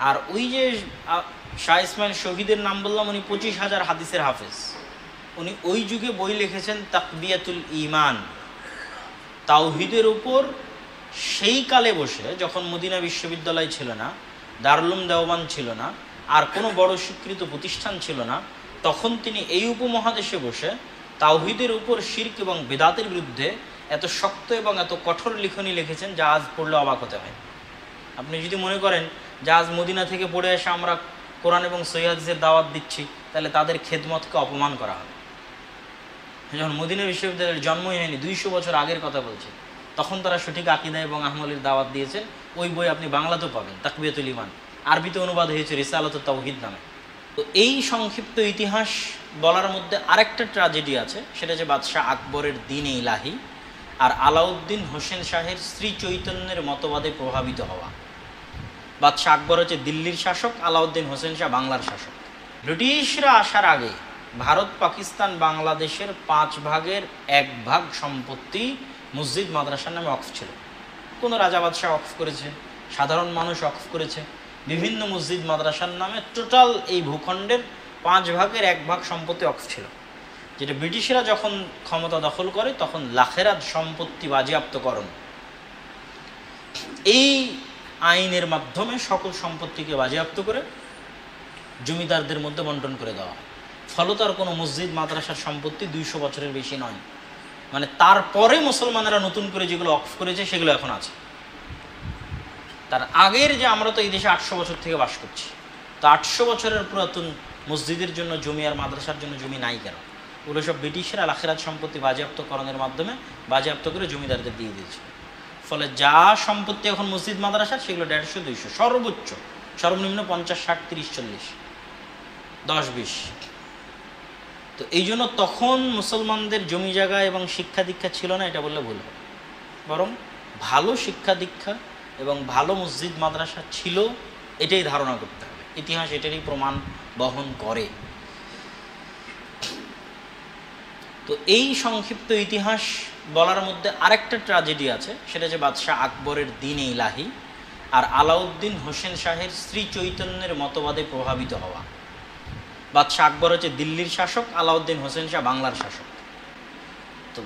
আর ওই যে শাহ ইসমাইল শহীদের নাম বললাম, উনি 25,000 হাদিসের হাফেজ। উনি ওই যুগে বই লিখেছেন তাকবিয়াতুল ঈমান, তাওহীদের উপর। সেই কালে বসে, যখন মদিনা বিশ্ববিদ্যালয় ছিল না, দারুল উলুম দেওবন্দ ছিল না, আর কোনো বড় স্বীকৃত প্রতিষ্ঠান ছিল না, তখন তিনি এই উপমহাদেশে বসে তাওহীদের উপর শিরক এবং বিদআতের বিরুদ্ধে এত শক্ত এবং এত কঠোর লিখনী লিখেছেন, যা আজ পড়লে অবাক হতে হয়। আপনি যদি মনে করেন যে আজ মদিনা থেকে পড়ে এসে আমরা কোরআন এবং সহিহ হাদিসের দাওয়াত দিচ্ছি, তাহলে তাদের খেদমতকে অপমান করা হবে। যখন মদিনা বিশ্ববিদ্যালয়ের জন্মই হয়নি, 200 বছর আগের কথা বলছে, তখন তারা সঠিক আকীদা এবং আমলের দাওয়াত দিয়েছেন। ওই বই আপনি বাংলাতেও পাবেন, তাকবিয়াতুল ঈমান, আরবিতে অনুবাদ হয়েছে রিসালাতুত তাওহীদ নামে। তো এই সংক্ষিপ্ত ইতিহাস বলার মধ্যে আরেকটা ট্র্যাজেডি আছে, সেটা যে বাদশাহ আকবরের দ্বীন-এ ইলাহি আর আলাউদ্দিন হোসেন শাহের শ্রী চৈতন্যের মতবাদে প্রভাবিত হওয়া। বাদশাহ আকবর হচ্ছে দিল্লির শাসক, আলাউদ্দিন হোসেন শাহ বাংলার শাসক। ব্রিটিশরা আসার আগে ভারত, পাকিস্তান, বাংলাদেশের 5 ভাগের 1 ভাগ সম্পত্তি মসজিদ মাদ্রাসার নামে ওয়াকফ ছিল। কোনো রাজা বাদশাহ ওয়াকফ করেছে, সাধারণ মানুষ ওয়াকফ করেছে, বিভিন্ন মসজিদ মাদ্রাসার নামে টোটাল এই ভূখণ্ডের 5 ভাগের 1 ভাগ সম্পত্তি ওয়াকফ ছিল, যেটা ব্রিটিশরা যখন ক্ষমতা দখল করে তখন লাখেরাত সম্পত্তি বাজেয়াপ্তকরণ, এই আইনের মাধ্যমে সকল সম্পত্তিকে বাজেয়াপ্ত করে জমিদারদের মধ্যে বন্টন করে দেওয়া হয়। ফলত আর কোনো মসজিদ মাদ্রাসার সম্পত্তি 200 বছরের বেশি নয়। মানে তারপরে মুসলমানেরা নতুন করে যেগুলো ওয়াকফ করেছে সেগুলো এখন আছে। তার আগের যে, আমরা তো এই দেশে 800 বছর থেকে বাস করছি, তো 800 বছরের পুরাতন মসজিদের জন্য জমি আর মাদ্রাসার জন্য জমি নাই কেন? ওগুলো সব ব্রিটিশরা লাখেরাত সম্পত্তি বাজেয়াপ্তকরণের মাধ্যমে বাজেয়াপ্ত করে জমিদারদের দিয়ে দিয়েছে। ফলে যা সম্পত্তি এখন মসজিদ মাদ্রাসার, সেগুলো 150-200, সর্বোচ্চ, সর্বনিম্ন 50, 60, 30, 40, 10-20। তো এই জন্য তখন মুসলমানদের জমি জায়গা এবং শিক্ষা দীক্ষা ছিল না, এটা বললে ভুল হবে। বরং ভালো শিক্ষা দীক্ষা এবং ভালো মসজিদ মাদ্রাসা ছিল, এটাই ধারণা করতে হবে। ইতিহাস এটারই প্রমাণ বহন করে। তো এই সংক্ষিপ্ত ইতিহাস বলার মধ্যে আরেকটা ট্র্যাজেডি আছে, সেটা যে বাদশাহ আকবরের দ্বীন-এ ইলাহি আর আলাউদ্দিন হোসেন শাহের শ্রী চৈতন্যের মতবাদে প্রভাবিত হওয়া। বাদশাহ আকবর হচ্ছে দিল্লির শাসক, আলাউদ্দিন হোসেন শাহ বাংলার শাসক। তো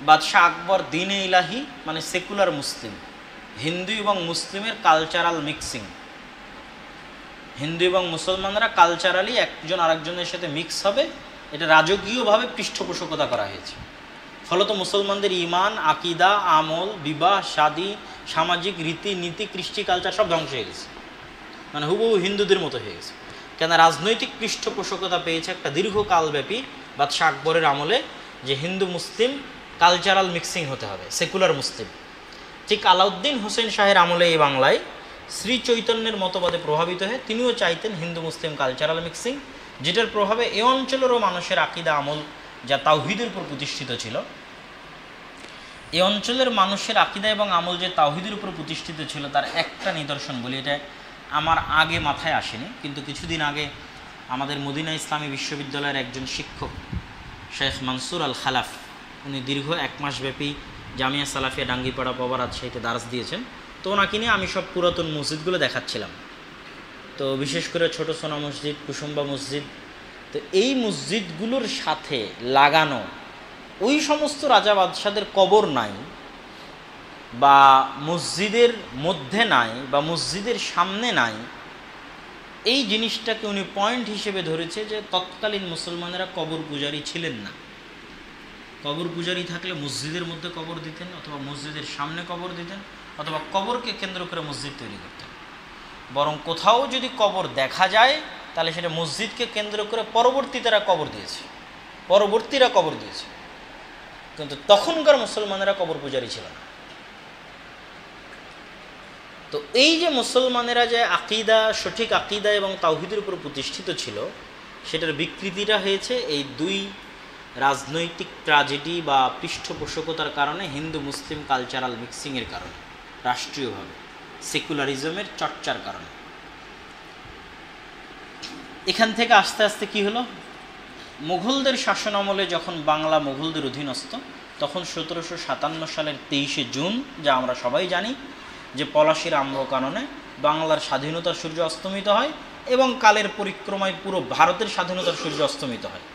বাদশাহ আকবর দ্বীন-এ ইলাহি মানে সেকুলার মুসলিম, হিন্দু এবং মুসলিমের কালচারাল মিক্সিং। হিন্দু এবং মুসলমানরা কালচারালি একজন আরেকজনের সাথে মিক্স হবে, এটা রাজকীয়ভাবে পৃষ্ঠপোষকতা করা হয়েছে। ফলত মুসলমানদের ইমান, আকিদা, আমল, বিবাহ, শাদী, সামাজিক রীতি নীতি, কৃষ্টি কালচার সব ধ্বংস হয়ে গেছে। মানে হুবহু হিন্দুদের মতো হয়ে গেছে। কেন? রাজনৈতিক পৃষ্ঠপোষকতা পেয়েছে একটা দীর্ঘকালব্যাপী বাদশাহ আকবরের আমলে, যে হিন্দু মুসলিম কালচারাল মিক্সিং হতে হবে, সেকুলার মুসলিম। ঠিক আলাউদ্দিন হোসেন শাহের আমলে এই বাংলায় শ্রী চৈতন্যের মতবাদে প্রভাবিত হয়ে তিনিও চাইতেন হিন্দু মুসলিম কালচারাল মিক্সিং, যেটার প্রভাবে এ অঞ্চলেরও মানুষের আকিদা আমল, যা তাওহীদের উপর প্রতিষ্ঠিত ছিল, এ অঞ্চলের মানুষের আকিদা এবং আমল যে তাওহীদের উপর প্রতিষ্ঠিত ছিল, তার একটা নিদর্শন বলি। এটা আমার আগে মাথায় আসেনি, কিন্তু কিছুদিন আগে আমাদের মদিনা ইসলামী বিশ্ববিদ্যালয়ের একজন শিক্ষক শেখ মনসুর আল খালাফ, উনি দীর্ঘ 1 মাসব্যাপী জামিয়া সালাফিয়া ডাঙ্গিপাড়া পবা রাজশাহীতে দার্স দিয়েছেন। তো ওনাকে নিয়ে আমি সব পুরাতন মসজিদগুলো দেখাচ্ছিলাম। তো বিশেষ করে ছোট সোনা মসজিদ, কুসুম্বা মসজিদ, তো এই মসজিদগুলোর সাথে লাগানো ওই সমস্ত রাজা বাদশাদের কবর নাই, বা মসজিদের মধ্যে নাই, বা মসজিদের সামনে নাই, এই জিনিসটাকে উনি পয়েন্ট হিসেবে ধরেছে যে তৎকালীন মুসলমানেরা কবর পূজারী ছিলেন না। কবর পূজারী থাকলে মসজিদের মধ্যে কবর দিতেন, অথবা মসজিদের সামনে কবর দিতেন, অথবা কবরকে কেন্দ্র করে মসজিদ তৈরি করতেন। বরং কোথাও যদি কবর দেখা যায়, তাহলে সেটা মসজিদকে কেন্দ্র করে পরবর্তীরা কবর দিয়েছে। কিন্তু তখনকার মুসলমানেরা কবর পূজারী ছিল না। তো এই যে মুসলমানেরা যে আকিদা, সঠিক আকিদা এবং তাওহীদের উপর প্রতিষ্ঠিত ছিল, সেটার বিকৃতিটা হয়েছে এই 2 রাজনৈতিক ট্র্যাজেডি বা পৃষ্ঠপোষকতার কারণে, হিন্দু মুসলিম কালচারাল মিক্সিংয়ের কারণে, রাষ্ট্রীয়ভাবে সেকুলারিজমের চর্চার কারণে। এখান থেকে আস্তে আস্তে কি হলো, মুঘলদের শাসন আমলে যখন বাংলা মুঘলদের অধীনস্থ, তখন 1757 সালের 23শে জুন, যা আমরা সবাই জানি, যে পলাশীর আম্রকাননে বাংলার স্বাধীনতার সূর্য অস্তমিত হয় এবং কালের পরিক্রমায় পুরো ভারতের স্বাধীনতার সূর্য অস্তমিত হয়।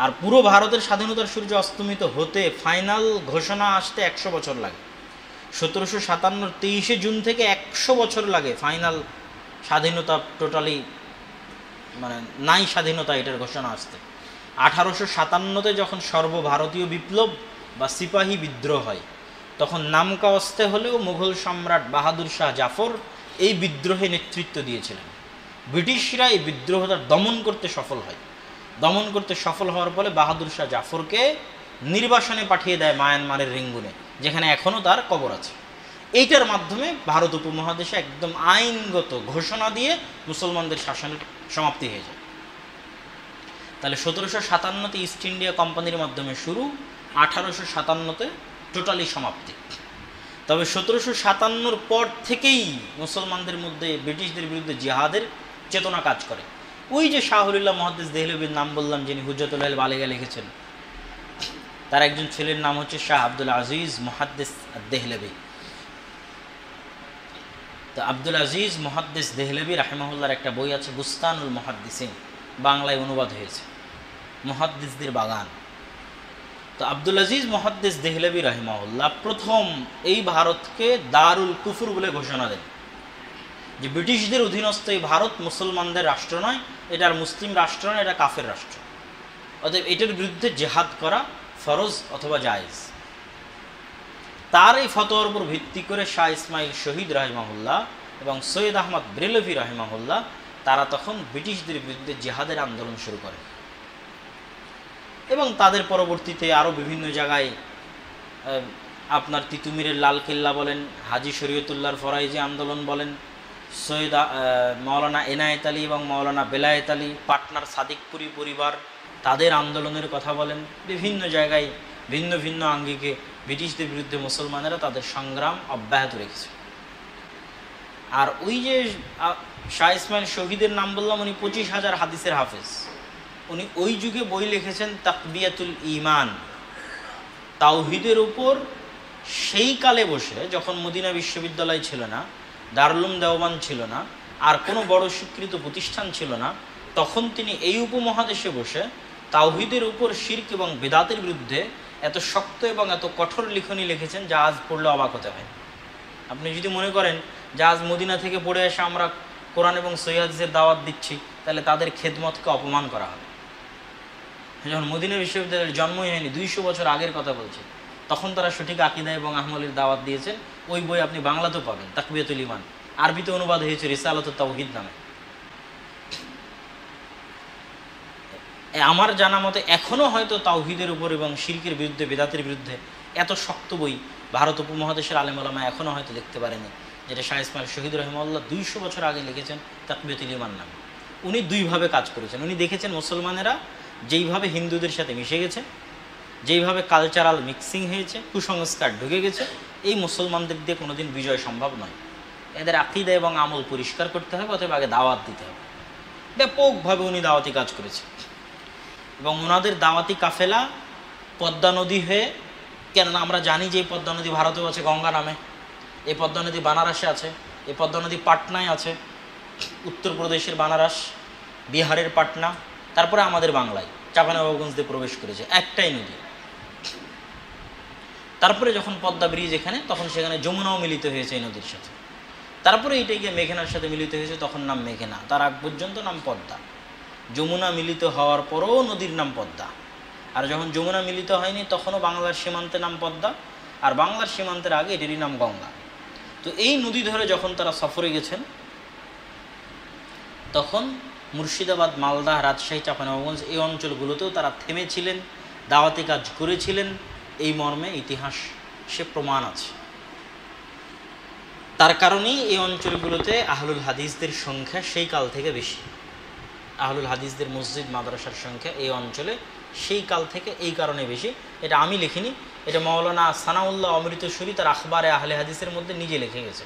আর পুরো ভারতের স্বাধীনতার সূর্য অস্তমিত হতে ফাইনাল ঘোষণা আসতে 100 বছর লাগে। 1757 23শে জুন থেকে 100 বছর লাগে ফাইনাল স্বাধীনতা টোটালি মানে নাই স্বাধীনতা এটার ঘোষণা আসতে। 1857তে যখন সর্বভারতীয় বিপ্লব বা সিপাহী বিদ্রোহ হয়, তখন নামকা অস্তে হলেও মুঘল সম্রাট বাহাদুর শাহ জাফর এই বিদ্রোহে নেতৃত্ব দিয়েছিলেন। ব্রিটিশরা এই বিদ্রোহটা দমন করতে সফল হয়। দমন করতে সফল হওয়ার ফলে বাহাদুর শাহ জাফরকে নির্বাসনে পাঠিয়ে দেয় মায়ানমারের রেঙ্গুনে, যেখানে এখনও তার কবর আছে। এইটার মাধ্যমে ভারত উপমহাদেশে একদম আইনগত ঘোষণা দিয়ে মুসলমানদের শাসনের সমাপ্তি হয়ে যায়। তাহলে 1757তে ইস্ট ইন্ডিয়া কোম্পানির মাধ্যমে শুরু, 1857তে টোটালি সমাপ্তি। তবে 1757 পর থেকেই মুসলমানদের মধ্যে ব্রিটিশদের বিরুদ্ধে জিহাদের চেতনা কাজ করে। ওই যে শাহ ওলিউল্লাহ মুহাদ্দিস দেহলভির নাম বললাম, যিনি হুজ্জাতুল বালিগা লিখেছেন, তার একজন ছেলের নাম হচ্ছে শাহ আব্দুল আজিজ মুহাদ্দিস দেহলভি। তো আব্দুল আজিজ মুহাদ্দিস দেহলভি রাহিমাহুল্লাহর একটা বই আছে বুস্তানুল মুহাদ্দিসিন, বাংলায় অনুবাদ হয়েছে, মুহাদ্দিসদের বাগান। তো আব্দুল আজিজ মুহাদ্দিস দেহলভি রাহিমাহুল্লাহ প্রথম এই ভারতকে দারুল কুফর বলে ঘোষণা দেন, যে ব্রিটিশদের অধীনস্থ এই ভারত মুসলমানদের রাষ্ট্র নয়, এটা আর মুসলিম রাষ্ট্র নয়, এটা কাফের রাষ্ট্র। অতএব এটার বিরুদ্ধে জেহাদ করা ফরজ অথবা জায়েজ। তার এই ফতোয়ার উপর ভিত্তি করে শাহ ইসমাইল শহীদ রাহিমাহুল্লাহ এবং সৈয়দ আহমদ ব্রেলভি রাহিমাহুল্লাহ তারা তখন ব্রিটিশদের বিরুদ্ধে জেহাদের আন্দোলন শুরু করে এবং তাদের পরবর্তীতে আরও বিভিন্ন জায়গায় আপনার তিতুমিরের লালকেল্লা বলেন, হাজি শরীয়তুল্লাহর ফরাইজি আন্দোলন বলেন, সৈয়দ মাওলানা এনায়েত আলী এবং মাওলানা বেলায়েত আলী, পাটনার সাদিকপুরি পরিবার, তাদের আন্দোলনের কথা বলেন। বিভিন্ন জায়গায় ভিন্ন ভিন্ন আঙ্গিকে ব্রিটিশদের বিরুদ্ধে মুসলমানেরা তাদের সংগ্রাম অব্যাহত রেখেছে। আর ওই যে শাহ ইসমাইল শহীদের নাম বললাম, উনি 25,000 হাদিসের হাফেজ। উনি ওই যুগে বই লিখেছেন তাকবিয়াতুল ঈমান, তাওহীদের উপর। সেই কালে বসে যখন মদিনা বিশ্ববিদ্যালয় ছিল না, দারুল উলুম দেওবন্দ ছিল না, আর কোনো বড় স্বীকৃত প্রতিষ্ঠান ছিল না, তখন তিনি এই উপমহাদেশে বসে তাওহীদের উপর শিরক এবং বিদআতের বিরুদ্ধে এত শক্ত এবং এত কঠোর লিখনী লিখেছেন যা আজ পড়লে অবাক হতে হয়। আপনি যদি মনে করেন যে আজ মদিনা থেকে পড়ে এসে আমরা কোরআন এবং সহিহ হাদিসের দাওয়াত দিচ্ছি, তাহলে তাদের খেদমতকে অপমান করা হবে। যখন মদিনা বিশ্ববিদ্যালয়ের জন্মই হয়নি, 200 বছর আগের কথা বলছি, তখন তারা সঠিক আকীদা এবং আমলের দাওয়াত দিয়েছেন। ওই বই আপনি বাংলাতেও পাবেন, তাকবিয়াতুল ঈমান, আরবিতে অনুবাদ হয়েছে রিসালাতুত তাওহীদ নামে। আমার জানা মতে এখনও হয়তো তাওহীদের উপর এবং শিরকের বিরুদ্ধে বিদআতের বিরুদ্ধে এত শক্ত বই ভারত উপমহাদেশের আলেম ওলামা এখনও হয়তো লিখতে পারেনি, যেটা শাহ ইসমাইল শহীদ রাহিমাহুল্লাহ 200 বছর আগে লিখেছেন তাকবিয়াতুল ঈমান নামে। উনি দুইভাবে কাজ করেছেন। উনি দেখেছেন মুসলমানেরা যেইভাবে হিন্দুদের সাথে মিশে গেছে, যেইভাবে কালচারাল মিক্সিং হয়েছে, কুসংস্কার ঢুকে গেছে, এই মুসলমানদের দিয়ে কোনোদিন বিজয় সম্ভব নয়। এদের আকীদা এবং আমল পরিষ্কার করতে হবে, অথবা আগে দাওয়াত দিতে হবে। ব্যাপকভাবে উনি দাওয়াতি কাজ করেছেন এবং ওনাদের দাওয়াতি কাফেলা পদ্মা নদী হয়ে, কেননা আমরা জানি যে এই পদ্মা নদী ভারতেও আছে গঙ্গা নামে, এই পদ্মা নদী বানারসে আছে, এই পদ্মা নদী পাটনায় আছে, উত্তরপ্রদেশের বানারস, বিহারের পাটনা, তারপরে আমাদের বাংলায় চাঁপাইনবাবগঞ্জ দিয়ে প্রবেশ করেছে, একটাই নদী। তারপরে যখন পদ্মা ব্রিজ এখানে, তখন সেখানে যমুনাও মিলিত হয়েছে এই নদীর সাথে। তারপরে এইটা গিয়ে মেঘনার সাথে মিলিত হয়েছে, তখন নাম মেঘনা। তার আগ পর্যন্ত নাম পদ্মা। যমুনা মিলিত হওয়ার পরও নদীর নাম পদ্মা। আর যখন যমুনা মিলিত হয়নি, তখনও বাংলার সীমান্তে নাম পদ্মা, আর বাংলার সীমান্তের আগে এটিরই নাম গঙ্গা। তো এই নদী ধরে যখন তারা সফরে গেছেন, তখন মুর্শিদাবাদ, মালদা, রাজশাহী, চাঁপাইনবাবগঞ্জ এই অঞ্চলগুলোতেও তারা থেমেছিলেন, দাওয়াতি কাজ করেছিলেন। এই মর্মে ইতিহাস সে প্রমাণ আছে। তার কারণেই এই অঞ্চলগুলোতে আহলুল হাদিসদের সংখ্যা সেই কাল থেকে বেশি। আহলুল হাদিসদের মসজিদ মাদ্রাসার সংখ্যা এই অঞ্চলে সেই কাল থেকে এই কারণে বেশি। এটা আমি লিখিনি, এটা মাওলানা সানাউল্লাহ অমৃতসরী তার আখবারে আহলে হাদিসের মধ্যে নিজে লিখে গেছে।